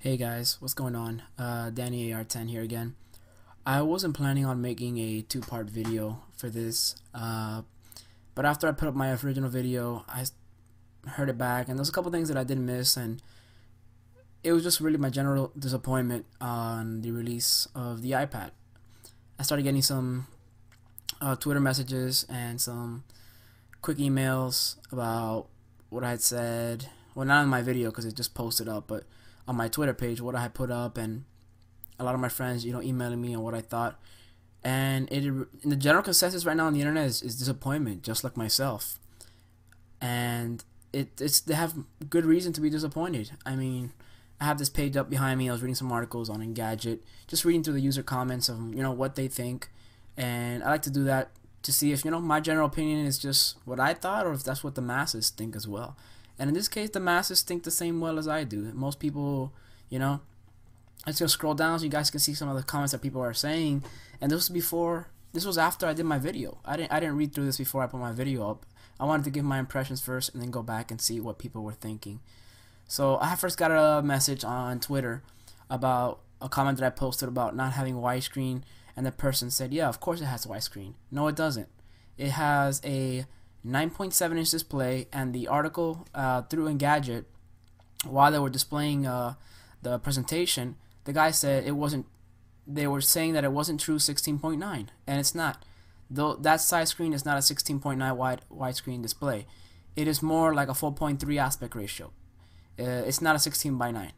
Hey guys, what's going on? Danny at&t here again. I wasn't planning on making a two-part video for this, but after I put up my original video, I heard it back, and there's a couple things that I did miss, and it was just really my general disappointment on the release of the iPad. I started getting some Twitter messages and some quick emails about what I had said. Well, not in my video because it just posted up, but on my Twitter page, what I had put up, and a lot of my friends, emailing me on what I thought. And the general consensus right now on the internet is disappointment, just like myself. And they have good reason to be disappointed. I mean, I have this page up behind me. I was reading some articles on Engadget, just reading through the user comments of what they think, and I like to do that to see if my general opinion is just what I thought, or if that's what the masses think as well. And in this case, the masses think the same well as I do. Most people, I'm just gonna scroll down so you guys can see some of the comments that people are saying. And this was after I did my video. I didn't read through this before I put my video up. I wanted to give my impressions first and then go back and see what people were thinking. So I first got a message on Twitter about a comment that I posted about not having widescreen, and the person said, yeah, of course it has widescreen. No, it doesn't. It has a 9.7-inch display, and the article through Engadget, while they were displaying the presentation, the guy said it wasn't. They were saying that it wasn't true 16.9, and it's not. Though that size screen is not a 16.9 widescreen display. It is more like a 4.3 aspect ratio. It's not a 16 by 9.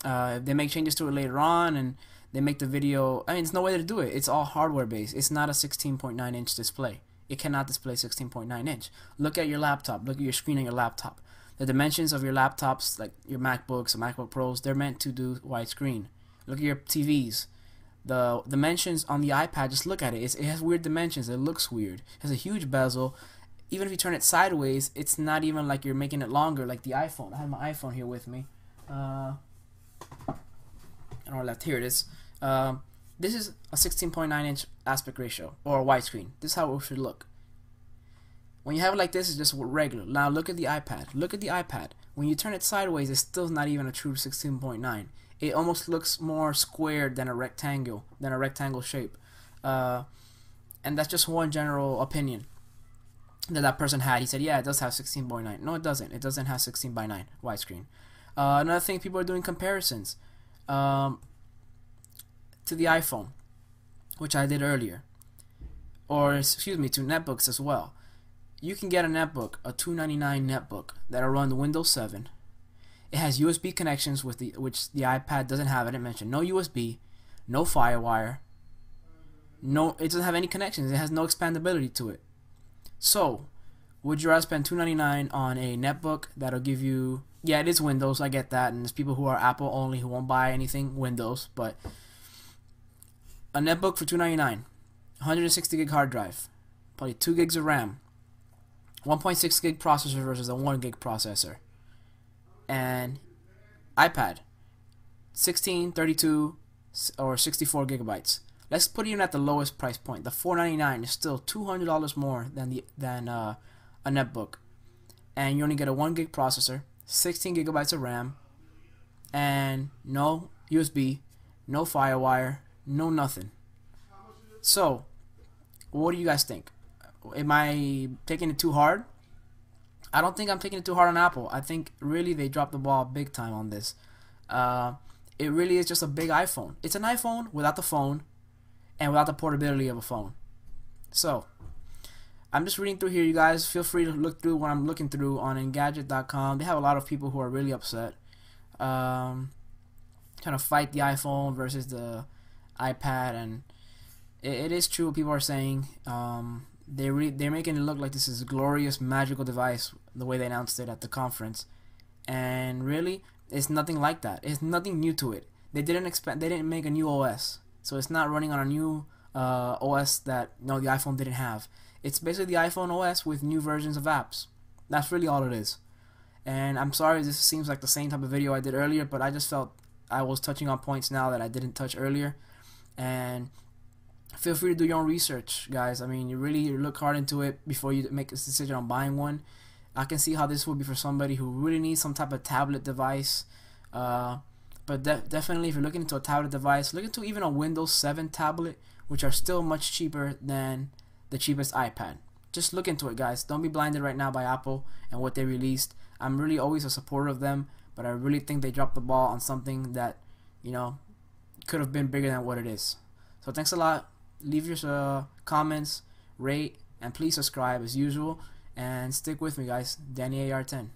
If they make changes to it later on and they make the video, I mean, there's no way to do it. It's all hardware based. It's not a 16.9-inch display. It cannot display 16.9 inch. Look at your laptop. Look at your screen on your laptop. The dimensions of your laptops, like your MacBooks or MacBook Pros, they're meant to do widescreen. Look at your TVs. The dimensions on the iPad, just look at it. It has weird dimensions. It looks weird. It has a huge bezel. Even if you turn it sideways, it's not even like you're making it longer like the iPhone. I have my iPhone here with me. I don't know, left. Here it is. This is a 16.9-inch aspect ratio, or widescreen. This is how it should look. When you have it like this, it's just regular. Now look at the iPad. Look at the iPad. When you turn it sideways, it's still not even a true 16.9. It almost looks more squared than a rectangle shape. And that's just one general opinion that person had. He said, yeah, it does have 16.9. No, it doesn't. It doesn't have 16 by 9 widescreen. Another thing, people are doing comparisons to the iPhone, which I did earlier, or excuse me, to netbooks as well. You can get a netbook, a $299 netbook that'll run Windows 7. It has USB connections which the iPad doesn't have. I didn't mention. No USB, no FireWire. No, it doesn't have any connections. It has no expandability to it. So, would you rather spend $299 on a netbook that'll give you? Yeah, it is Windows. I get that, and there's people who are Apple only who won't buy anything Windows, but a netbook for $299, 160 gig hard drive, probably 2 gigs of RAM, 1.6 gig processor versus a 1 gig processor, and iPad 16, 32, or 64 gigabytes. Let's put it even at the lowest price point. The $499 is still $200 more than a netbook, and you only get a 1 gig processor, 16 gigabytes of RAM, and no USB, no FireWire, no nothing. So, what do you guys think? Am I taking it too hard? I don't think I'm taking it too hard on Apple. I think really they dropped the ball big time on this. It really is just a big iPhone. It's an iPhone without the phone and without the portability of a phone. So, I'm just reading through here, you guys. Feel free to look through what I'm looking through on Engadget.com. They have a lot of people who are really upset. Trying to fight the iPhone versus the iPad, and it is true what people are saying. They're making it look like this is a glorious magical device the way they announced it at the conference, and really it's nothing like that. It's nothing new to it. They didn't make a new OS, so it's not running on a new OS that the iPhone didn't have. It's basically the iPhone OS with new versions of apps. That's really all it is. And I'm sorry this seems like the same type of video I did earlier, but I just felt I was touching on points now that I didn't touch earlier. And feel free to do your own research, guys. I mean, you really look hard into it before you make a decision on buying one. I can see how this would be for somebody who really needs some type of tablet device. But But definitely, if you're looking into a tablet device, look into even a Windows 7 tablet, which are still much cheaper than the cheapest iPad. Just look into it, guys. Don't be blinded right now by Apple and what they released. I'm really always a supporter of them, but I really think they dropped the ball on something that, you know, could have been bigger than what it is. So thanks a lot. Leave your comments, rate, and please subscribe as usual. And stick with me, guys. Danny AR10.